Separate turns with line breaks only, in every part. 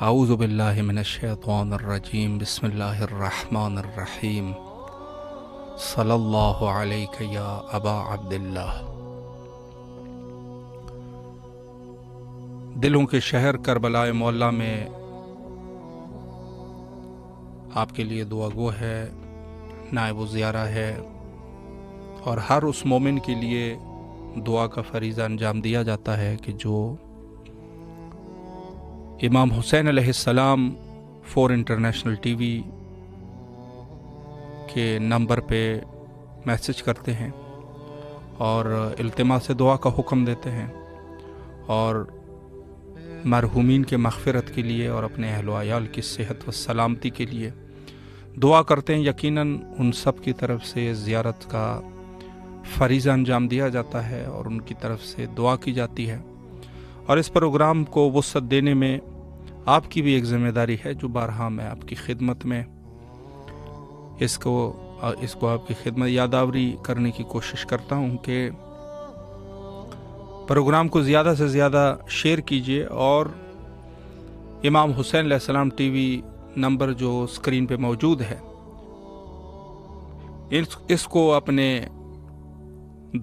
اعوذ باللہ من الشیطان الرجیم بسم اللہ الرحمن الرحیم صلی اللہ علیک یا ابا عبداللہ۔ دلوں کے شہر کربلا معلیٰ میں آپ کے لیے دعا گو ہے، نائب و زیارہ ہے، اور ہر اس مومن کے لیے دعا کا فریضہ انجام دیا جاتا ہے کہ جو امام حسین علیہ السلام 4 انٹرنیشنل ٹی وی کے نمبر پہ میسج کرتے ہیں اور التماس دعا کا حکم دیتے ہیں، اور مرحومین کے مغفرت کے لیے اور اپنے اہل و عیال کی صحت و سلامتی کے لیے دعا کرتے ہیں۔ یقیناً ان سب کی طرف سے زیارت کا فریضہ انجام دیا جاتا ہے اور ان کی طرف سے دعا کی جاتی ہے، اور اس پروگرام کو وسعت دینے میں آپ کی بھی ایک ذمہ داری ہے، جو بارہا میں آپ کی خدمت میں اس کو آپ کی خدمت یادآوری کرنے کی کوشش کرتا ہوں کہ پروگرام کو زیادہ سے زیادہ شیئر کیجیے، اور امام حسین علیہ السلام ٹی وی نمبر جو اسکرین پہ موجود ہے اس کو اپنے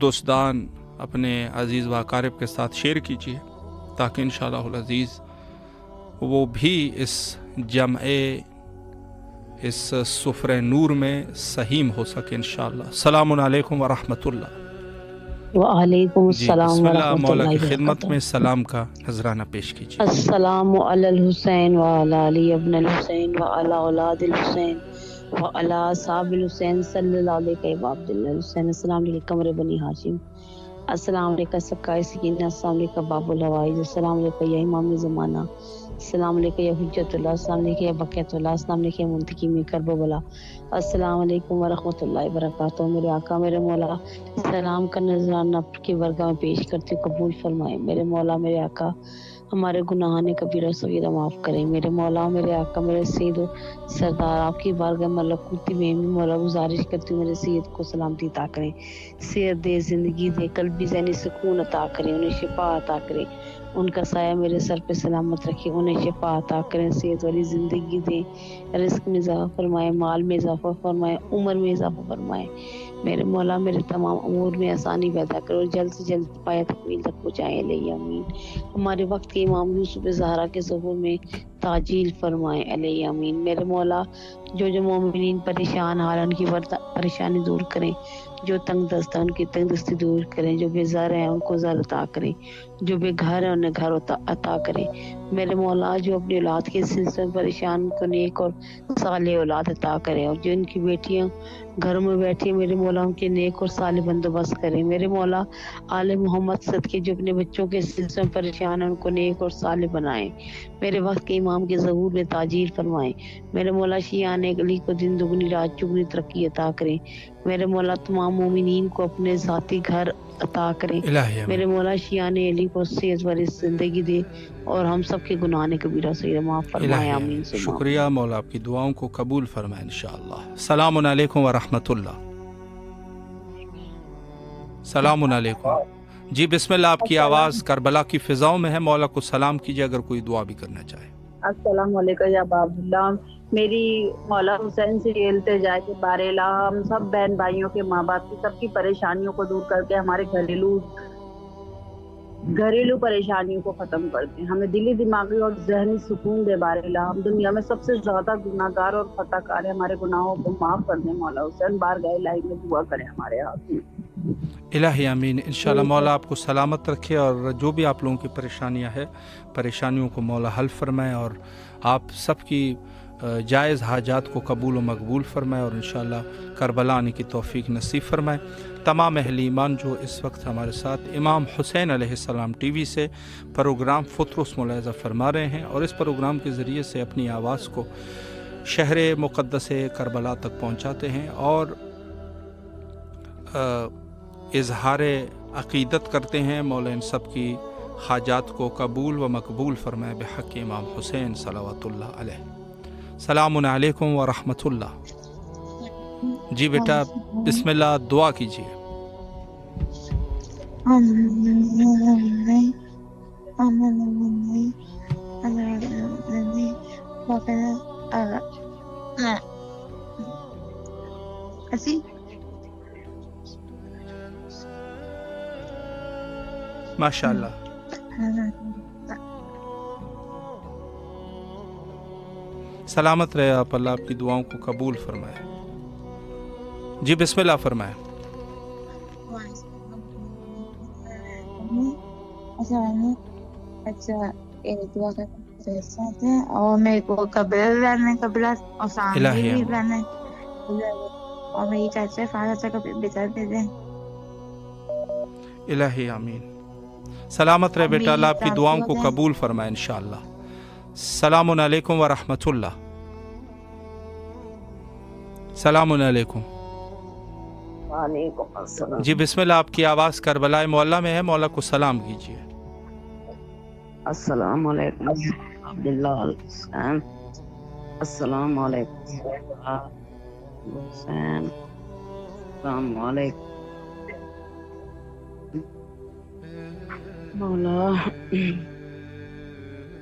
دوستدان، اپنے عزیز و اقارب کے ساتھ شیئر کیجیے، تاکہ انشاءاللہ العزیز وہ بھی اس جمع اس سفرہ نور میں سہیم ہو سکے انشاءاللہ۔ السلام علیکم ورحمۃ اللہ۔
وعلیکم السلام
بسم اللہ،
ورحمۃ
مولا
اللہ
کی خدمت
وبرکاتہ۔
میں سلام کا نذرانہ پیش کیجیے۔
السلام علی الحسین وعلی علی ابن الحسین وعلی اولاد الحسین وعلی اصحاب الحسین صلی اللہ علیہ وعبد الحسین۔ السلام علیکم قمر بنی ہاشم، السلام علیکم سکائے سکینہ، السلام علیکم باب الحوائج، السلام علیکم یا امام زمانہ، السلام علیکم یا حجت اللہ، السلام علیکم یا بقیت اللہ، السلام علیکم یا منتقم کرب بلا، السلام علیکم ورحمۃ اللہ وبرکاتہ۔ میرے آقا میرے مولا سلام کا نذرانہ آپ کی برگاہ میں پیش کرتے قبول فرمائے۔ میرے مولا میرے آقا ہمارے گناہان کبیرہ صغیرہ معاف کریں۔ میرے مولا میرے آقا میرے سید و سردار آپ کی بارگاہ ملکوتی میں مولا گزارش کرتی ہوں، میرے سید کو سلامتی عطا کریں، صحت دے، زندگی دے، قلبی ذہنی سکون عطا کریں، انہیں شفا عطا کریں، ان کا سایہ میرے سر پہ سلامت رکھے، انہیں شفا عطا کریں، صحت والی زندگی دیں، رزق میں اضافہ فرمائے، مال میں اضافہ فرمائے، عمر میں اضافہ فرمائے۔ میرے مولا میرے تمام امور میں آسانی پیدا کرو، جلد سے جلد پایا تکمیل تک پہنچائے، علیہ امین۔ ہمارے وقت کے امام یوسف زہرا کے ظہور میں تعجیل فرمائے، علیہ امین۔ میرے مولا جو مومنین پریشان حال ان کی پریشانی دور کریں، جو تنگ دست ہیں ان کی تنگ دستی دور کریں، جو بے زر ہیں ان کو زر عطا کریں، جو بے گھر ہیں انہیں گھر عطا کریں۔ میرے مولا جو اپنی اولاد کے سلسلے میں پریشان کو نیک اور صالح اولاد عطا کریں، اور جو ان کی بیٹیاں گھروں میں بیٹھی میرے مولا ان کے نیک اور صالح بندوبست کریں۔ میرے مولا آل محمد صدقے جو اپنے بچوں کے سلسلے میں پریشان ہیں ان کو نیک اور صالح بنائیں، میرے وقت کے امام کے ظہور میں تعجیل فرمائیں۔ میرے مولا شیعان علی کو دن دگنی رات چگنی ترقی عطا کریں۔ میرے مولا تمام مومنین کو اپنے ذاتی گھر عطا کریں۔ میرے مولا شیعان علی کو صحت والی زندگی دے اور ہم سب کے گناہان کبیرہ صغیرہ معاف فرمائے، آمین ثم آمین۔
شکریہ، مولا آپ کی دعاؤں کو قبول فرمائے انشاءاللہ۔ السلام علیکم ورحمۃ اللہ۔ السلام علیکم۔ جی بسم اللہ، آپ کی آواز کربلا کی فضاؤں میں ہے، مولا کو سلام کیجیے اگر کوئی دعا بھی کرنا چاہے۔
السلام علیکم یا باب اللہ۔ میری مولا حسین سے یہ التجا ہے کہ بار الہ ہم سب بہن بھائیوں کے ماں باپ کی سب کی پریشانیوں کو دور کر کے ہمارے گھریلو پریشانیوں کو ختم کرتے ہیں، ہمیں دلی دماغی اور ذہنی سکون دے بار الہ۔ ہم دنیا میں سب سے زیادہ گناہ گار اور خطا کار ہیں، ہمارے گناہوں کو معاف کر دیں مولا حسین، بارگاہ الہی میں دعا کریں ہمارے ہاتھ میں۔
الہی امین۔ انشاءاللہ مولا آپ کو سلامت رکھے، اور جو بھی آپ لوگوں کی پریشانیاں ہیں پریشانیوں کو مولا حل فرمائے، اور آپ سب کی جائز حاجات کو قبول و مقبول فرمائے، اور انشاءاللہ کربلا آنے کی توفیق نصیب فرمائے۔ تمام اہل ایمان جو اس وقت ہمارے ساتھ امام حسین علیہ السلام ٹی وی سے پروگرام فطرس ملاحظہ فرما رہے ہیں، اور اس پروگرام کے ذریعے سے اپنی آواز کو شہر مقدس کربلا تک پہنچاتے ہیں اور اظہار عقیدت کرتے ہیں۔ مولا ان سب کی حاجات کو قبول و مقبول فرمائے بحق امام حسین صلوات اللہ علیہ۔ السلام علیکم ورحمۃ اللہ۔ جی بیٹا بسم اللہ، دعا کیجیے۔
آمين
ماشاء اللہ. سلامت رہے آپ, اللہ آپ کی دعاؤں کو قبول فرمائے. جی بسم اللہ فرمائے.
اچھا دعا کرتے ہیں اور میرے کو قبر رہنا قبر اور سامنے
الہی
بھی
آمین.
رہنا اور میری چاچا فارغ سے کبھی بتا دے دیں.
الہی آمین. سلامت رہے بیٹا, اللہ آپ کی دعاؤں کو
قبول.
قبول فرمائے انشاءاللہ. السلام علیکم ورحمۃ اللہ. السلام علیکم.
وعلیکم السلام.
جی بسم اللہ, آپ کی آواز کربلا معلیٰ میں ہے, مولا کو سلام کیجیے.
السلام علیکم عبداللہ حسین. السلام علیکم حسین. السلام علیکم مولا.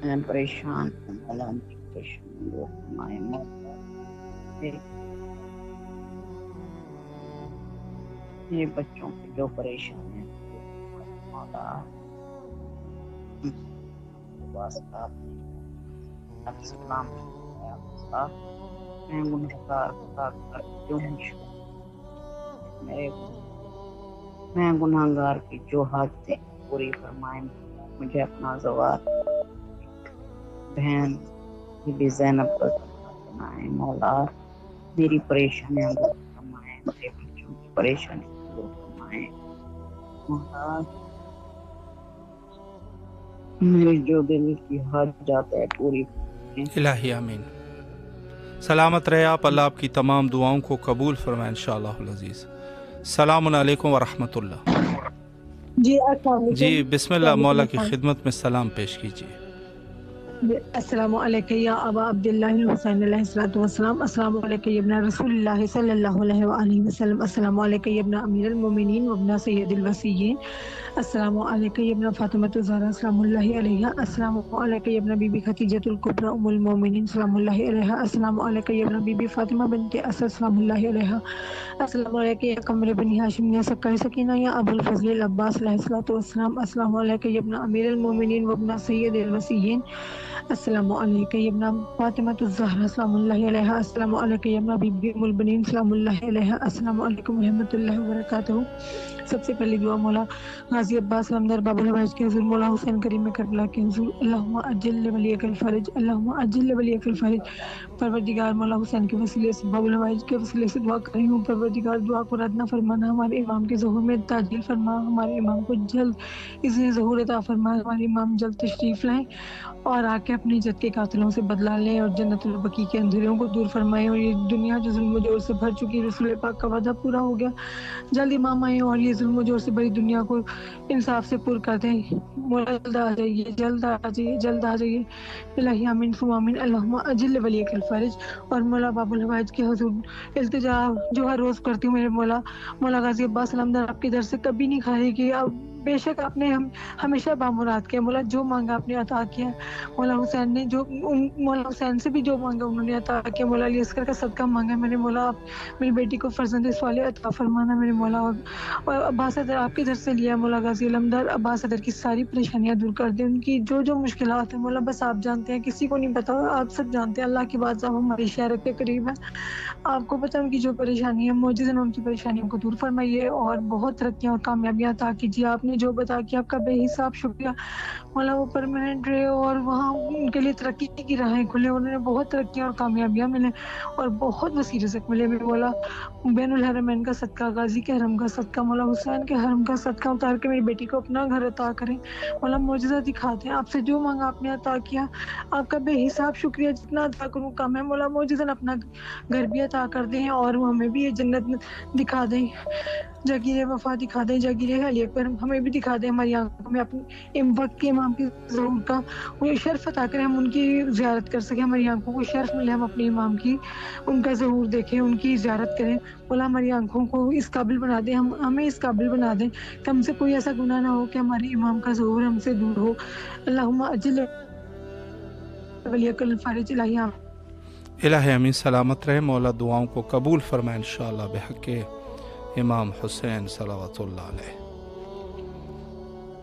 میں پریشان ہوں مولا, مجھے پریشان دور فرمائے مولا. میرے بچوں کی جو پریشانی ہے مولا واسطہ آپ سلام. میں گنہگار خدا کر جو میں گنہگار کی جو حد پوری فرمائیں. مجھے اپنا زوال بہن بی زینب پر فرمائیں مولا. میری پریشانیاں دور فرمائیں, میرے بچوں کی پریشانی دور فرمائیں مولا. میرے جو دل کی حاجت ہے پوری
الہی آمین. سلامت رہے آپ, اللہ آپ کی تمام دعاؤں کو قبول فرمائے انشاءاللہ العزیز. السلام علیکم ورحمۃ اللہ.
جی السلام علیکم.
جی بسم اللہ, مولا کی خدمت میں سلام پیش کیجیے.
السلام علیکم یا ابا عبداللہ الحسین علیہ الصلوۃ والسلام. السلام علیکم یا ابن رسول اللہ صلی اللہ علیہ وآلہ وسلم. السلام علیکم یا ابن امیر المومنین و ابن سید الوصیین. السلام علیکم یا ابن فاطمہ الزہرا سلام اللہ علیہا. السلام علیکم یا ابن بی بی خدیجۃ الکبری ام المومنین سلام اللہ علیہا. السلام علیکم یا ابن بی بی فاطمہ بنت اسد سلام اللہ علیہا. السلام علیکم یا قمر بنی ہاشم یا سکر سکینہ یا ابو الفضل العباس علیہ الصلوۃ والسلام. السلام علیکم یا ابن امیر المومنین و ابن سید الوصیین. السلام علیکم یا ابن فاطمہ الزہرا سلام اللہ علیہا. السلام علیکم یا ابن بی بی ام البنین سلام اللہ علیہا. السلام علیکم ورحمۃ اللہ وبرکاتہ. سب سے پہلی دعا مولا غازی عباس علمدار باب الحوائج کے حضور, مولا حسین کریم کربلا کے حضور. اللہم اجل ولیک الفرج, اللہم اجل ولیک الفرج. پروردگار مولا حسین کے وسیلے سے, باب الحوائج کے وسیلے سے دعا کر رہی ہوں. پروردگار دعا کو رد نہ فرمانا, ہمارے امام کے ظہور میں تعجیل فرما, ہمارے امام کو جلد اذن ظہور عطا فرما, ہمارے امام جلد تشریف لائیں اور آ کے اپنی جد کے قاتلوں سے بدلا لیں اور جنت البقیع کے اندھیروں کو دور فرمائیں. اور یہ دنیا جو ظلم و جور سے بھر چکی, رسول پاک کا وعدہ پورا ہو گیا, جلد امام آئیں اور یہ ظلم و جور سے بھری دنیا کو انصاف سے پر کر دیں. مولا جلد آ جائیے, جلد آ جائیے, جلد آ جائیے. الہی آمین ثم آمین. اللہم اجل ولیک الفرج. اور مولا باب الحوائج کے حضور التجا جو ہر روز کرتی ہوں میرے مولا, مولا غازی عباس علمدار آپ کے در سے کبھی نہیں کھائے گی. اب بے شک آپ نے ہمیشہ بامراد کیا مولا, جو مانگا آپ نے عطا کیا. مولا حسین نے جو مولا حسین سے بھی جو مانگا انہوں نے عطا کیا. مولا علی اصغر کا صدقہ مانگا میرے مولا, آپ میری بیٹی کو فرزند صالح عطا فرمانا میرے مولا. اور عباس حیدر آپ کے در سے لیا مولا غازی علمدار, عباس حیدر کی ساری پریشانیاں دور کر دیں. ان کی جو جو مشکلات ہیں مولا بس آپ جانتے ہیں, کسی کو نہیں پتا, آپ سب جانتے ہیں. اللہ کی بات صاحب ہماری شہرت کے قریب ہے, آپ کو پتہ ان کی جو پریشانی ہے معجزن ان کی پریشانیوں کو دور فرمائیے اور بہت ترقیاں اور کامیابیاں عطا کیجیے. آپ نے جو بتا کیا آپ کا بے حساب شکریہ مولا. وہ پرماننٹ رہے اور وہاں ان کے لیے ترقی کی راہیں کھلے, انہوں نے بہت ترقیاں اور کامیابیاں ملیں اور بہت وسیع رزق ملے میرے مولا. بین الحرمین کا صدقہ, غازی کے حرم کا صدقہ, مولا حسین کے حرم کا صدقہ اتار کے میری بیٹی کو اپنا گھر عطا کریں مولا. معجزہ دکھاتے ہیں, آپ سے جو مانگا آپ نے عطا کیا. آپ کا بے حساب شکریہ, جتنا عطا کروں کم ہے مولا. معجزہ اپنا گھر بھی عطا کر دیں اور ہمیں بھی یہ جنت دکھا دیں, جاگیر وفا دکھا دیں, جاگیر علی اکبر ہمیں بھی دکھا دیں. ہماری آنکھوں میں اپنے وقت کے امام کی ضرور کا وہ شرف عطا کریں, ہم ان کی زیارت کر سکیں. ہماری آنکھوں کو شرف ملے, ہم اپنے امام کی ان کا ظہور دیکھیں, ان کی زیارت کریں مولا. ہماری آنکھوں کو اس قابل بنا دیں, ہمیں اس قابل بنا دیں کہ ہم سے کوئی ایسا گناہ نہ ہو کہ ہمارے امام کا ظہور ہم سے دور ہو. اللہم اجل ولیک الفرج.
الہی امین. سلامت رہے, مولا دعاؤں کو قبول فرمائے انشاءاللہ بحق امام حسین صلوات اللہ علیہ.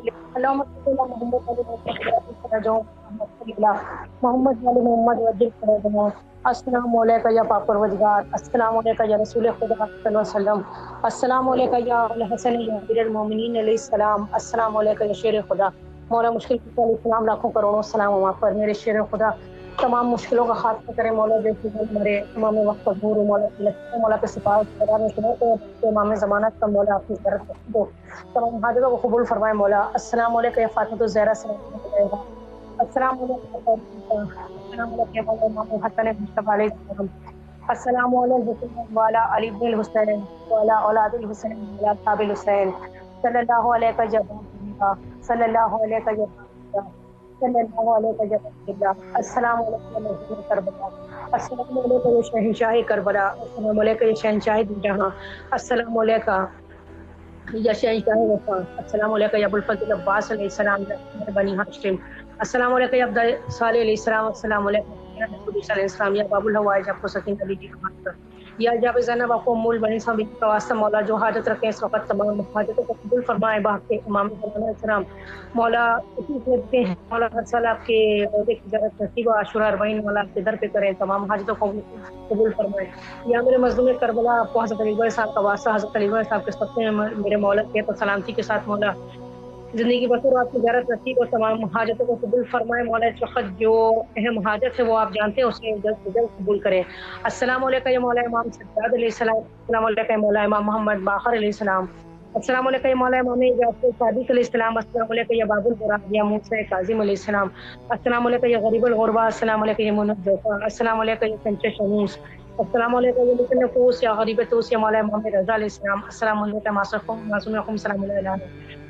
اللهم صل على محمد محمد وعلى محمد وجل فرجنا. السلام علیکم یا پاک پروردگار، السلام علیکم یا رسول خدا صلی اللہ علیہ وسلم، السلام علیکم یا الحسن یا امیر المومنین علیہ السلام، السلام علیکم یا شیر خدا. مولا مشکل کے علیہ السلام لاکھوں کروڑوں سلام ہوا پر میرے شیر خدا. تمام مشکلوں کا خاتمہ کرے مولا، جیسے مرے امام وقت حضور مولا کے سپاہی سلام تو امام ضمانت کا مولا اپنی طرف دو، تمام حاجتوں کو قبول فرمائے مولا. السلام علیکم یا فاطمہ الزہرا سلام، السلام علیکم، السلام علیکم امام حسن مصطفیٰ علیہ السلام، السلام علیکم والا علی بن الحسین والا اولاد الحسین والا صحاب الحسین صلی اللہ علیہ وسلم، صلی اللہ علیہ وسلم، صلی اللہ علیہ وسلم. السلام علیکم یا کربلا، السلام علیکم یا شہنشاہ کربلا، السلام علیکم یا شہنشاہ دو جہاں، السلام علیکم یا شہنشاہ وفا، السلام علیکم یا ابوالفضل عباس علیہ السلام یا بنی ہاشم، السلام علیکم یا عبد صالح علیہ السلام، السلام علیکم یا نبی علیہ السلام یا باب الحوائج آپ کو سکینہ علی جی کا یا جاب زینب آپ کو مول بنی صاحب کا واسطہ مولا جو حاجت رکھے اس وقت تمام حاجتوں کو قبول فرمائے. باق کے امام علیہ السلام مولا اسی دیتے ہیں مولا ہر سال آپ کے عہدے کی زیارت نصیب و عاشورہ اربعین مولا آپ کے در پہ کریں، تمام حاجتوں کو قبول فرمائے. یا میرے مظلوم کربلا آپ کو حضرت علی گڑھ صاحب کا واسطہ، حضرت علی گڑھ صاحب کے سب میرے مولا کے تو سلامتی کے ساتھ مولا زندگی بسر آپ کی زیارت نصیب اور تمام حاجتوں کو قبول فرمائے مولا. اس وقت جو اہم حاجت ہے وہ آپ جانتے ہیں، اسے جلد سے جلد قبول کریں. السلام علیکم یا مولا امام سجاد علیہ السلام، السلام علیکم یا مولا امام محمد باقر علیہ السلام، السلام علیکم یا مولا امام جعفر صادق علیہ السلام، السلام علیکم یا باب البراق یا موسیٰ کاظم علیہ السلام، السلام علیکم یا غریب الغربا، السلام علیکم یا منت جوفا، السلام علیکم یا سنچ شموس، السلام علیکم یا لکن نفوس یا غریب توس یا مولا امام رضا علیہ السلام، السلام علیکم معصوم رحم السلام علیہ،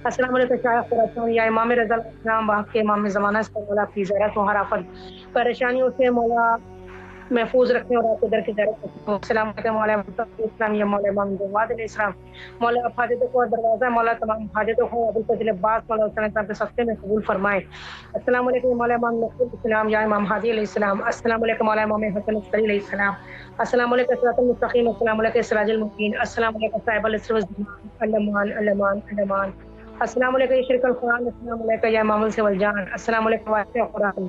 السلام علیکم شاہ خراسان یا امام رضا علیہ السلام، باق کے امام زمانہ سے مولا کی زیارت و ہر آفت پریشانیوں سے مولا محفوظ رکھیں اور آپ کے در کی زیارت رکھیں. السلام علیکم مولا اسلام یا مولا امام جواد علیہ السلام، مولا آپ حاجتوں کو دروازہ مولا تمام حاجتوں کو ابوالفضل عباس مولا حسین صاحب کے سفتے میں قبول فرمائے. السلام علیکم مولا امام نصر السلام یا امام ہادی علیہ السلام، السلام علیکم مولا امام حسن عسکری علیہ السلام، السلام علیکم صراط المستقیم، السلام علیکم سراج المبین، السلام علیکم صاحب الاسر والزمان الامان الامان، السلام علیکم یا شرک القرآن، السلام علیکم یا امام الجان، السلام علیکم واسع قرآن،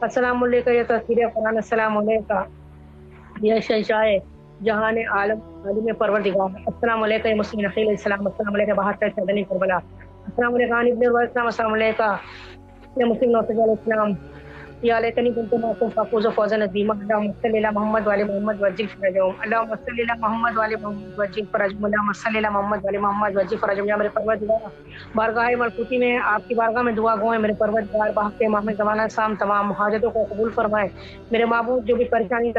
السلام علیکم یا تفسیر قرآن، السلام علیکم یا شہنشاہ جہان عالم عالم پروردگار، السلام علیکم یا مسلم نقی علیہ السلام، السلام علیکم بہتر شہدنی کربلا، السلام علیکم عن ابن السلام، السلام علیکم یا مسلم نوسج علیہ السلام یا لیکنی کنت معکم فاقوز و فوزا نظیما. اللہم صلی علی محمد وعلی محمد وعجل فرجهم، اللہم صلی علی محمد وعلی محمد وعجل فرجهم، اللہم صلی علی محمد وعلی محمد وعجل فرجهم. یا میرے پروردگار بارگاہ ملکوتی میں آپ کی بارگاہ میں دعا گو ہے میرے پروردگار بحق امام زمانہ شام تمام حاجتوں کو قبول فرمائے. میرے معبود جو بھی پریشانی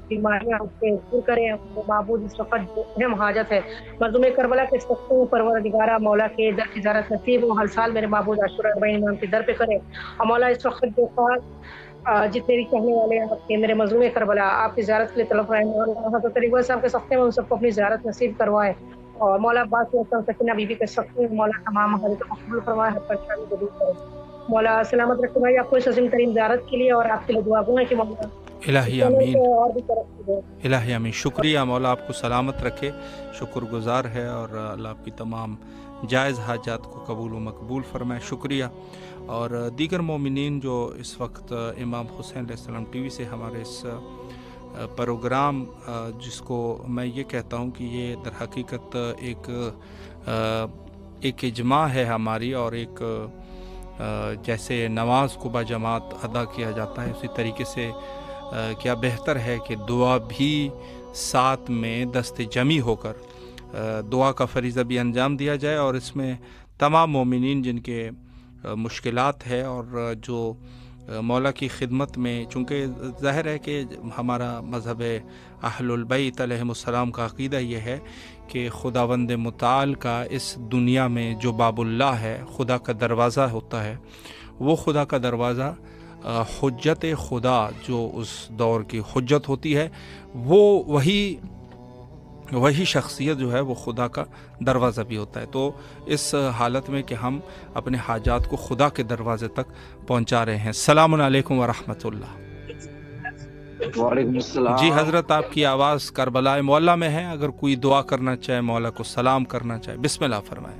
بیماریاں اس سے دور کریں. میرے معبود اس وقت جو اہم حاجت ہے مظلوم کربلا کے سخت پروردگارہ مولا کے در کی زیارت نصیب ہو، ہر سال میرے معبود عاشورہ اربعین امام کے در پہ کرے. اور مولا اس وقت جو جتنے بھی چاہنے والے ہیں آپ کے میرے مظلوم کربلا آپ کی زیارت کے لیے طلب رہے ہیں اور حضرت علی گڑھ صاحب کے سفتے میں ان سب کو اپنی زیارت نصیب کروائے. اور مولا عباس سکینہ بی بی کے سفتے میں مولا تمام حاجتوں کو قبول فرمائے، ہر پریشانی کو دور کرے. مولا سلامت رکھے بھائی آپ کو اس عظیم ترین زیارت کے لیے اور آپ کے لیے دعا گو ہے کہ مولا
الہی آمین،
اور بھی ترقی دے.
الہی آمین. شکریہ مولا آپ کو سلامت رکھے، شکر گزار ہے اور اللہ آپ کی تمام جائز حاجات کو قبول و مقبول فرمائے. شکریہ. اور دیگر مومنین جو اس وقت امام حسین علیہ السلام ٹی وی سے ہمارے اس پروگرام جس کو میں یہ کہتا ہوں کہ یہ در حقیقت ایک اجماع ہے ہماری، اور ایک جیسے نماز کو با جماعت ادا کیا جاتا ہے اسی طریقے سے کیا بہتر ہے کہ دعا بھی ساتھ میں دست جمعی ہو کر دعا کا فریضہ بھی انجام دیا جائے. اور اس میں تمام مومنین جن کے مشکلات ہے اور جو مولا کی خدمت میں، چونکہ ظاہر ہے کہ ہمارا مذہب اہل البیت علیہم السلام کا عقیدہ یہ ہے کہ خداوند متعال کا اس دنیا میں جو باب اللہ ہے، خدا کا دروازہ ہوتا ہے، وہ خدا کا دروازہ حجت خدا جو اس دور کی حجت ہوتی ہے، وہ وہی شخصیت جو ہے وہ خدا کا دروازہ بھی ہوتا ہے. تو اس حالت میں کہ ہم اپنے حاجات کو خدا کے دروازے تک پہنچا رہے ہیں. السلام علیکم ورحمۃ اللہ.
وعلیکم السلام.
جی حضرت آپ کی آواز کربلا مولا میں ہے، اگر کوئی دعا کرنا چاہے، مولا کو سلام کرنا چاہے، بسم اللہ فرمائیں.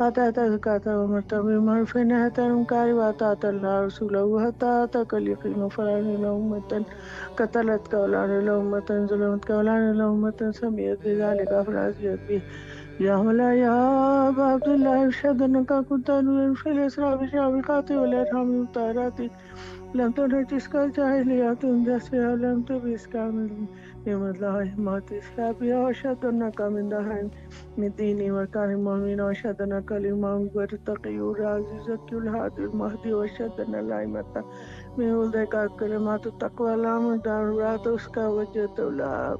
آتاتا زکاة وأمرت بالمعروف ونهيت عن المنكر وأطعت الله ورسوله حتى أتاك اليقين فلعن الأمة قتلتك ولعن الأمة ظلمتك ولعن الأمة سميت بذلك فلعزيت به يا ولا يا أبا عبد الله أشهد أنك كنت نورا في الإسراء بشعبك والإرحام والطهارات لم تنجسك الجاهليات جسها لم تبسك من نعمة الله ما تسكى بها وأشهد أنك من دهن من ديني وكان المؤمنين وأشهد أنك الإمام والتقي والعزيز الهادي المهدي وأشهد أن الأئمة من ولدك كلمات التقوى الأمر دارات أسكى وجهت الله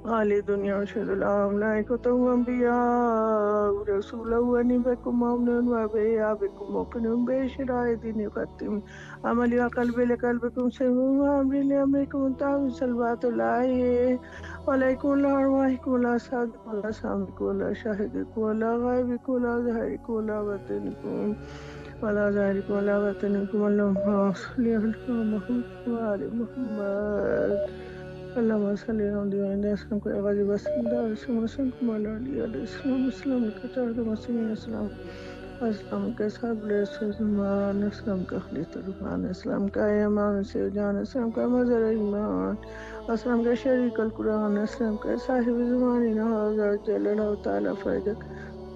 عالي دنيا وشهد الملائكة وأنبياء ورسولا وأني بكم مؤمن وبيا بكم موقن بشراء دين يقدم عملي وقلبي لقلبكم سلم وأمري لأمركم انتهى صلوات الله عليكم وعلى أرواحكم وعلى أصحابكم وعلى سامكم وعلى شاهدكم وعلى غائبكم وعلى ظاهركم وعلى باطنكم وعلى ذلك وعلى باطنكم اللهم صل على محمد وآل محمد اللهم صل على محمد وعلى اسلام کو غالب اسلام دار اسلام رسول مولا علی علیہ السلام اسلام کے تحت مسلمین اسلام اسلام کے صاحب رسول زمان اسلام کا خلیفہ رحمان اسلام کا امام سے جان اسلام کا مظہر ایمان اسلام کا شریک القرآن اسلام کا صاحب زمانی نہاذا جل اللہ تعالی فرجک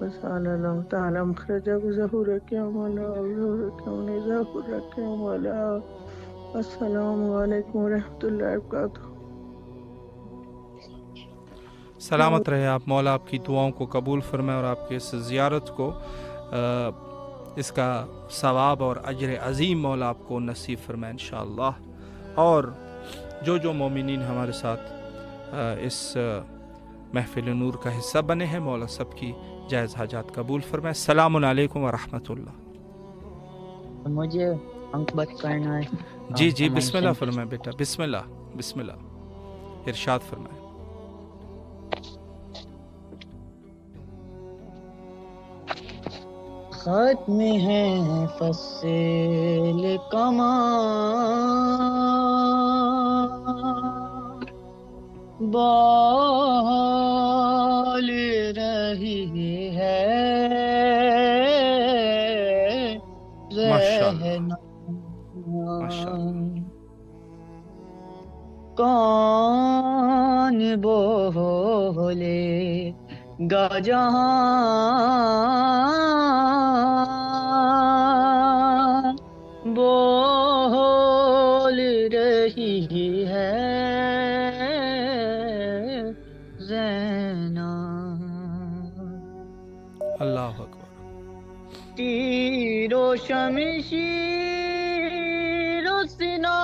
وسال اللہ تعالی مخرجک ظہور کیا مولا ظہور کیا ظہور کیا مولا السلام علیکم ورحمۃ اللہ وبرکاتہ.
سلامت رہے آپ. مولا آپ کی دعاؤں کو قبول فرمائے اور آپ کی اس زیارت کو اس کا ثواب اور اجر عظیم مولا آپ کو نصیب فرمائے انشاءاللہ. اور جو مومنین ہمارے ساتھ اس محفل نور کا حصہ بنے ہیں مولا سب کی جائز حاجات قبول فرمائے. السلام علیکم ورحمۃ اللہ.
مجھے انکبت کرنا ہے.
جی بسم اللہ فرمائے بیٹا. بسم اللہ ارشاد فرمائے.
ختم ہے فصل کمان بال رہی ہے ذہن کون بولے گا جہاں بول رہی ہے زینا.
اللہ اکبر.
تیر و شمشیر و سنا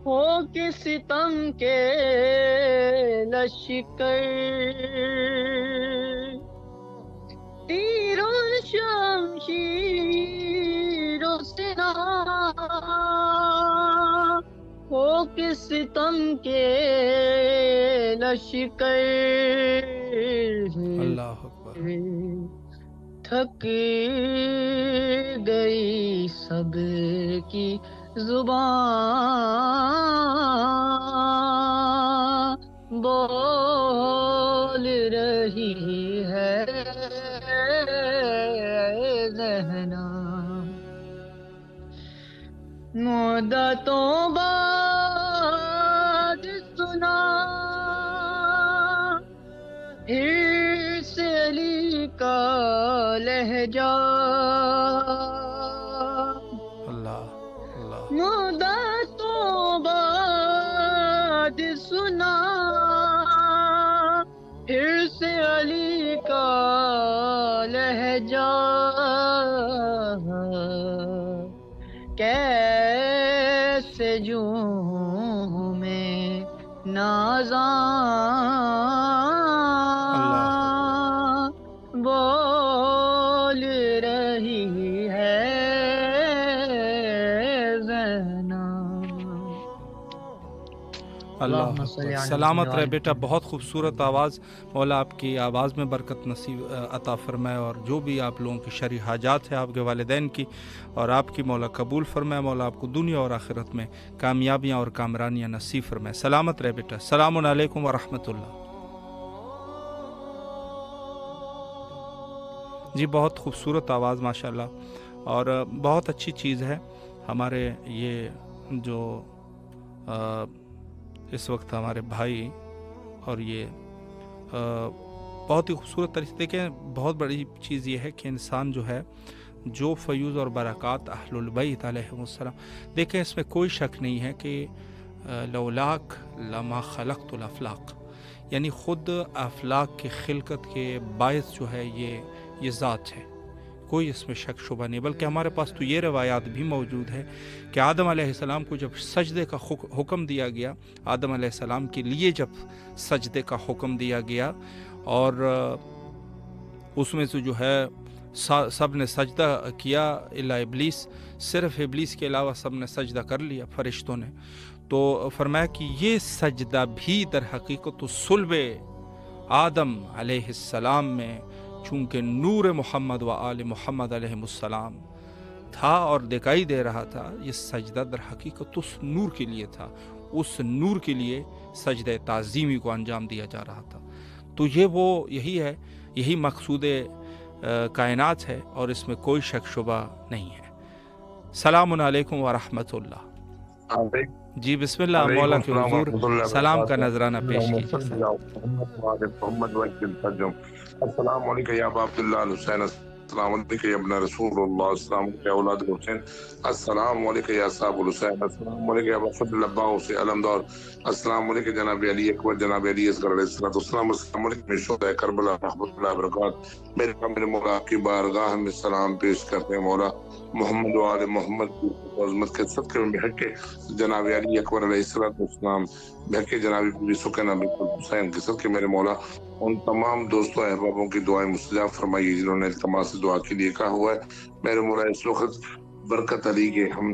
ہو کے ستم کے لشکر تیر و شمشیر و سنا ہو کے ستم کے لشکر.
اللہ اکبر.
تھک گئی سب کی زبان بول رہی ہے ذہنا. مدتوں بعد سنا پھر سے علی کا لہجہ. مدتوں بعد سنا پھر سے علی کا لہجہ. کیسے جوں میں نازاں بول رہی ہے زینا.
اللہ سلامت رہے بیٹا. بہت خوبصورت آواز. مولا آپ کی آواز میں برکت نصیب عطا فرمائے اور جو بھی آپ لوگوں کی شرعی حاجات ہے آپ کے والدین کی اور آپ کی مولا قبول فرمائے. مولا آپ کو دنیا اور آخرت میں کامیابیاں اور کامرانیاں نصیب فرمائے. سلامت رہے بیٹا. السلام علیکم ورحمۃ اللہ. جی بہت خوبصورت آواز ماشاءاللہ، اور بہت اچھی چیز ہے ہمارے یہ جو اس وقت ہمارے بھائی، اور یہ بہت ہی خوبصورت طریقے سے دیکھیں، بہت بڑی چیز یہ ہے کہ انسان جو ہے جو فیوز اور برکات اہل البیت علیہم السلام، دیکھیں اس میں کوئی شک نہیں ہے کہ لولاک لما خلقت الافلاق، یعنی خود افلاق کی خلقت کے باعث جو ہے یہ ذات ہے، کوئی اس میں شک شبہ نہیں۔ بلکہ ہمارے پاس تو یہ روایات بھی موجود ہے کہ آدم علیہ السلام کو جب سجدے کا حکم دیا گیا، آدم علیہ السلام کے لیے جب سجدے کا حکم دیا گیا، اور اس میں سے جو ہے سب نے سجدہ کیا الا ابلیس، صرف ابلیس کے علاوہ سب نے سجدہ کر لیا فرشتوں نے، تو فرمایا کہ یہ سجدہ بھی در حقیقت صلب آدم علیہ السلام میں چونکہ نور محمد و آل محمد علیہ السلام تھا اور دکھائی دے رہا تھا، یہ سجدہ در حقیقت اس نور کے لیے تھا، اس نور کے لیے سجدہ تعظیمی کو انجام دیا جا رہا تھا۔ تو یہی ہے، یہی مقصود کائنات ہے، اور اس میں کوئی شک شبہ نہیں ہے۔ سلام علیکم ورحمۃ اللہ۔ جی بسم اللہ، مولا کے حضور سلام کا نذرانہ پیش کیجیے۔
السلام علیکم یا ابا عبداللہ الحسین، السلام علیکم یا ابن رسول اللہ، السلام علیکم یا اولاد الحسین، السلام علیکم یا صاحب الحسین، السلام علیکم یا فضل العباء سے علمدار، السلام علیکم جناب علی اکبر، جناب علی اصغر علیہ السلام، السلام علیکم شہداء کربلا رحمۃ اللہ وبرکاتہ۔ میرے مولا آپ کی بارگاہ میں سلام پیش کرتے ہیں، مولا محمد و آل محمد کی عظمت کے صدقے میں بہت کے جناب علی اکبر علیہ السلام، بہت کے جناب بی سکینہ بنت حسین کے صدقے میرے مولا ان تمام دوستوں احبابوں کی دعائیں مستجاب فرمائیے جنہوں نے التماس دعا کے لیے کہا ہوا ہے۔ میرے مولا اس وقت برکت علی کے ہم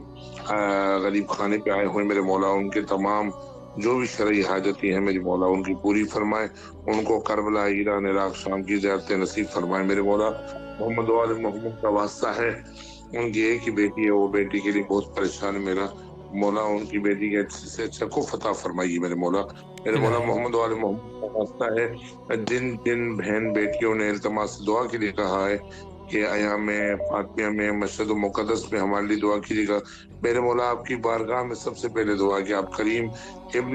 غریب خانے پہ آئے ہوئے میرے مولا، ان کے تمام جو بھی شرعی حاجتیں ہیں میری مولا ان کی پوری فرمائے، ان کو کربلا، ایران، عراق، شام کی زیارت نصیب فرمائے میرے مولا۔ محمد و آل محمد کا واسطہ ہے، ان کی ایک ہی بیٹی ہے، وہ بیٹی کے لیے بہت پریشان ہے میرا مولا، ان کی بیٹی کے اچھے سے اچھا کو فتح فرمائیے میرے مولا۔ میرے مولا محمد و آل محمد کا واسطہ ہے، جن بہن بیٹیوں نے التماس دعا کے لیے کہا ہے کہ ایام فاطمیہ میں مسجد المقدس میں ہمارے لیے دعا کیجیے گا، میرے مولا آپ کی بارگاہ میں سب سے پہلے دعا کہ آپ کریم ابن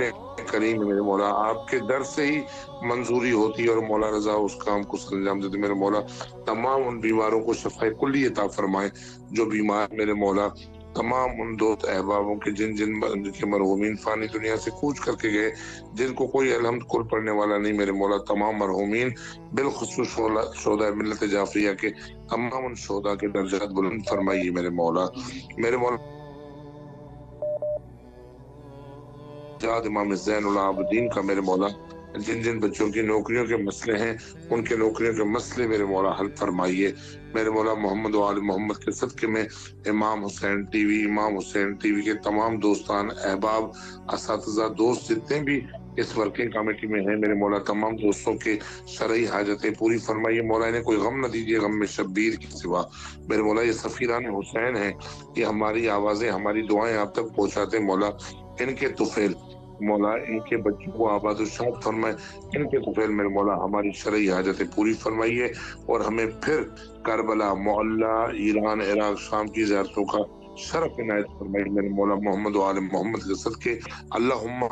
کریم میرے مولا، آپ کے در سے ہی منظوری ہوتی ہے اور مولا رضا اس کام کو انجام دیتے میرے مولا۔ تمام ان بیماروں کو شفا کلی عطا فرمائے جو بیمار میرے مولا، تمام ان دوست احبابوں کے جن کے مرحومین فانی دنیا سے کوچ کر کے گئے، جن کو کوئی الحمد کل پڑھنے والا نہیں میرے مولا، تمام مرحومین بالخصوص شہداء ملت جعفریہ کے تمام ان شہداء کے درجات بلند فرمائیے میرے مولا۔ میرے مولا جاد امام زین العابدین کا میرے مولا، جن بچوں کی نوکریوں کے مسئلے ہیں ان کے نوکریوں کے مسئلے میرے مولا حل فرمائیے میرے مولا۔ محمد و آل محمد کے صدقے میں امام حسین ٹی وی کے تمام دوستان احباب اساتذہ دوست جتنے بھی اس ورکنگ کمیٹی میں ہیں میرے مولا، تمام دوستوں کے شرعی حاجتیں پوری فرمائیے مولا، انہیں کوئی غم نہ دیجیے غم میں شبیر کے سوا میرے مولا۔ یہ سفیران حسین ہیں، یہ ہماری آوازیں ہماری دعائیں آپ تک پہنچاتے مولا، ان کے طفیل مولا ان کے بچوں کو آباد و شاد فرمائے، ان کے طفیل میرے مولا ہماری شرعی حاجتیں پوری فرمائیے، اور ہمیں پھر کربلا، معلّہ، ایران، عراق، شام کی زیارتوں کا شرف عنایت فرمائیے میرے مولا۔ محمد و آل محمد کے صدقے اللہم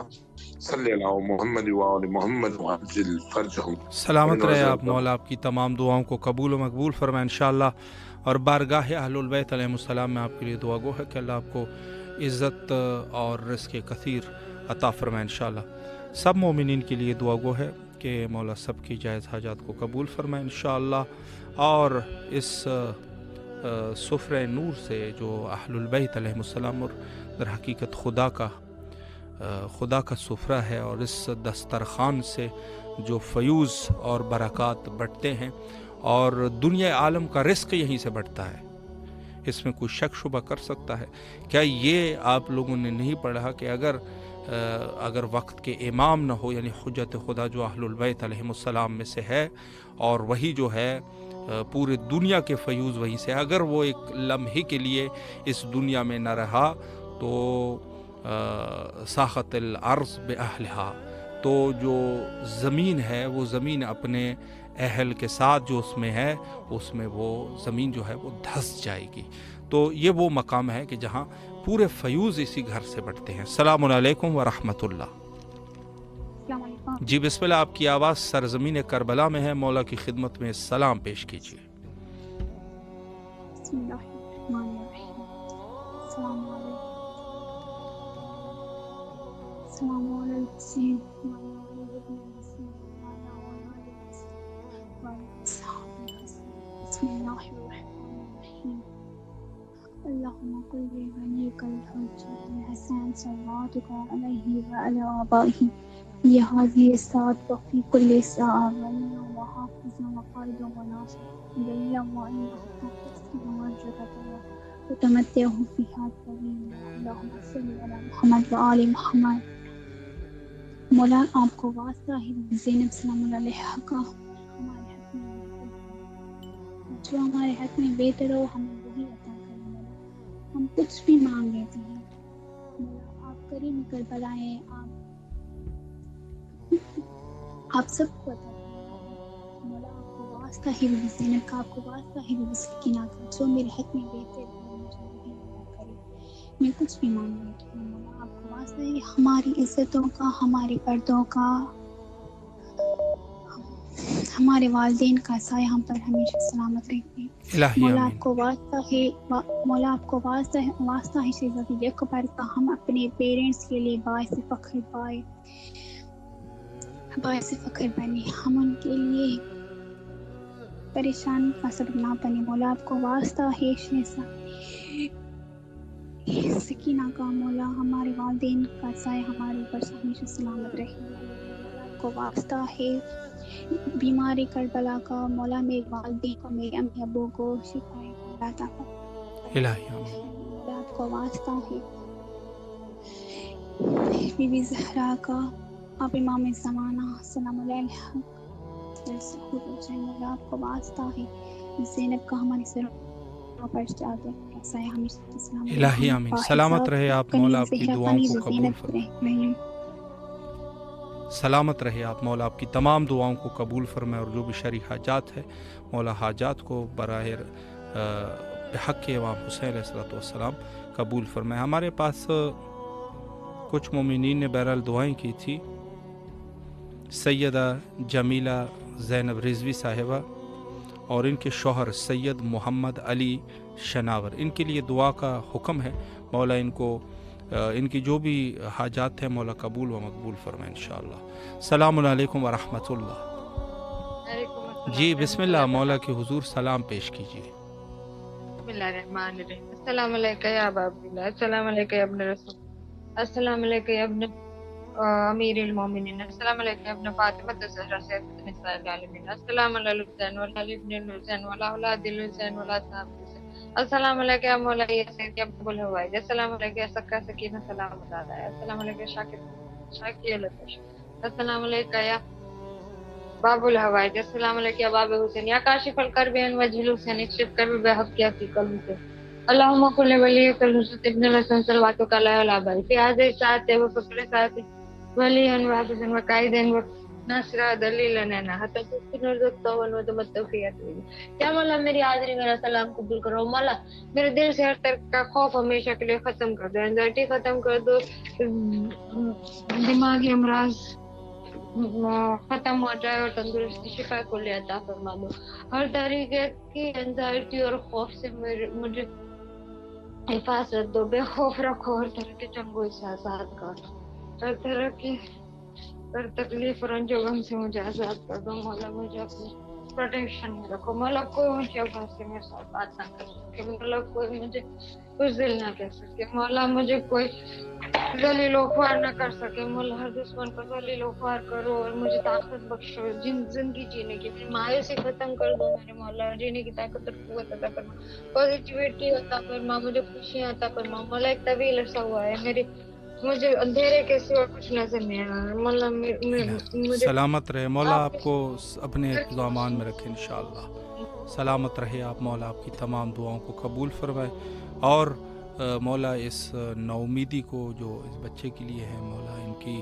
صلی اللہ محمد و آل محمد وعجل فرجہم۔
سلامت رہے آپ مولا، آپ کی تمام دعاؤں کو قبول و مقبول فرمائے انشاءاللہ، اور بارگاہ اہل البیت علیہ السلام میں آپ کے لیے دعا گو ہے کہ اللہ آپ کو عزت اور رزق کثیر عطا فرمائے انشاءاللہ۔ سب مومنین کے لیے دعا گو ہے کہ مولا سب کی جائز حاجات کو قبول فرمائے انشاءاللہ، اور اس سفرہ نور سے جو اہل البیت علیہ السلام اور در حقیقت خدا کا سفرہ ہے، اور اس دسترخوان سے جو فیوز اور برکات بٹتے ہیں اور دنیا عالم کا رزق یہیں سے بٹتا ہے، اس میں کوئی شک شبہ کر سکتا ہے؟ کیا یہ آپ لوگوں نے نہیں پڑھا کہ اگر وقت کے امام نہ ہو، یعنی حجت خدا جو اہل البیت علیہ السلام میں سے ہے، اور وہی جو ہے پورے دنیا کے فیوز وہیں سے، اگر وہ ایک لمحے کے لیے اس دنیا میں نہ رہا تو ساخت الارض باہلہا، تو جو زمین ہے وہ زمین اپنے اہل کے ساتھ جو اس میں ہے، اس میں وہ زمین جو ہے وہ دھس جائے گی۔ تو یہ وہ مقام ہے کہ جہاں پورے فیوز اسی گھر سے بڑھتے ہیں۔ السلام علیکم ورحمۃ اللہ۔
السلام علیکم۔
جی بسم اللہ، آپ کی آواز سرزمین کربلا میں ہے، مولا کی خدمت میں سلام پیش کیجیے۔
بسم اللہ الرحمن الرحیم۔ السلام علیکم۔ السلام علیکم۔ بسم اللہ الرحمن الرحیم۔ اللهم قل لوليك الحجة الحسن صلواتك عليه وعلى آبائه في هذه الساعة وفي كل ساعة وليا وحافظا وقائدا وناصرا دليلا وإنه تحسن مرجعته وتمتعه فيها طويلا اللهم صل على محمد وآل محمد۔ مولا آپ کو واسطہ ہے زینب سلام اللہ علیہ کا ہمارے حق میں جو ہمارے حق میں بہتر ہو ہمیں وہی عطا کریں مولا۔ ہم کچھ بھی مانگ لیتے ہیں مولا، آپ کریم کربلا ہیں، آپ سب کو عطا کریں مولا۔ آپ کو واسطہ ہے زینب کا، آپ کو واسطہ ہے سکینہ کا، جو میرے حق میں بہتر ہو مجھے وہی عطا کرے۔ میں کچھ بھی مانگ لیتی ہوں مولا، آپ کو واسطہ ہے ہماری عزتوں کا، ہمارے پردوں کا، ہمارے والدین کا سایہ ہم پر ہمیشہ سلامت رہتے ہیں مولا۔ آپ کو واسطہ ہے مولا، آپ کو واسطہ ہے شہزادی اکبر کا، ہم اپنے پیرنٹس کے لیے باعث فخر بنے، ہم ان کے لیے پریشان کا سبب نہ بنے مولا۔ آپ کو واسطہ ہے شہزادی سکینہ کا مولا، ہمارے والدین کا سایہ ہمارے اوپر ہمیشہ سلامت رہے مولا۔ آپ کو واسطہ ہے بیماری کربلا کا مولا، میرے والدین کو، میرے امی ابو کو شفا عطا فرما مولا۔ آپ کو واسطہ ہے بی بی زہرا کا، آپ امام زمانہ سلام علیہ مولا۔ آپ کو واسطہ ہے زینب کا، ہمارے سروں پر چادر ایسا ہے ہمیشہ سلام
الہی آمین۔ سلامت رہے آپ مولا، آپ کی دعاؤں کو قبول فرمائے۔ سلامت رہے آپ مولا، آپ کی تمام دعاؤں کو قبول فرمائے، اور جو بھی شرعی حاجات ہے مولا، حاجات کو براہ بحق امام حسین علیہ السلام قبول فرمائے۔ ہمارے پاس کچھ مومنین نے بہرحال دعائیں کی تھی۔ سیدہ جمیلہ زینب رضوی صاحبہ اور ان کے شوہر سید محمد علی شناور، ان کے لیے دعا کا حکم ہے مولا، ان کو ان کی جو بھی حاجات ہیں مولا قبول و مقبول فرمائے انشاءاللہ۔ السلام علیکم ورحمۃ اللہ۔ جی بسم اللہ، مولا کے حضور سلام پیش کیجیے۔
بسم اللہ الرحمن الرحیم۔ السلام علیکم یا ابا عبداللہ، السلام علیکم یا ابن رسول، السلام علیکم یا ابن امیر المومنین، السلام علیکم یا ابن فاطمہ الزہرا سیدۃ النساء العالمین، السلام علی الحسین وعلی علی ابن الحسین وعلی اولاد الحسین وعلی اصحاب الحسین، السلام علیکم یا مولا یا سید یا ابو الحوائج، السلام علیکم یا سکا سکینہ سلام زادہ، السلام علیکم شاکی الفش، السلام علیکم یا باب الحوائج، السلام علیکم یا باب حسین یا کاشف الکرب عن وجہ الحسین، اکشف کرب بحق یا فی قلب سے، اللہم کل ولیک الحسن ابن الحسن صلواتک علیہ وعلی آبائہ فی هذه الساعة وفکر ساعة وليا وحافظا وقائدا وناصرا دلیلا لنا حتی تسکن رزقتا وتمتع فیہ۔ یا مولا میری حاضری میرا سلام قبول کرو مولا، میرے دل سے ہر طرح کا خوف ہمیشہ کے لیے ختم کر دو، انزائٹی ختم کر دو، دماغی امراض ختم ہو جائے اور تندرستی شفا کو لے عطا فرما دو۔ ہر طریقے کی انزائٹی اور خوف سے مجھے حفاظت دو، بے خوف رکھو، ہر طرح کے چنگو احساسات کا، ہر طرح کی ہر تکلیف اور رنج و غم سے مجھے آزاد کر دو مولا، مجھے اپنے پروٹیکشن میں رکھو مولا، کوئی مجھے افواہ سے میرے ساتھ بات نہ کر سکے مولا، کوئی مجھے کچھ دل نہ کہہ سکے مولا، مجھے کوئی ذلیل و خوار نہ کر سکے مولا، ہر دشمن کو ذلیل و خوار کرو اور مجھے طاقت بخشو زندگی جینے کی، میری مایوسی ختم کر دو میرے مولا، جینے کی طاقت اور قوت عطا فرما، پازیٹیوٹی عطا فرما، مجھے خوشیاں عطا فرما مولا۔ ایک طویل عرصہ ہوا ہے مجھے اندھیرے کے سوا کچھ نظر نہیں آ رہا مولا، مجھے
سلامت رہے مولا، آپ کو اپنے امان میں رکھے انشاءاللہ۔ سلامت رہے آپ مولا، آپ کی تمام دعاؤں کو قبول فرمائے، اور مولا اس نومیدی کو جو اس بچے کے لیے ہے مولا، ان کی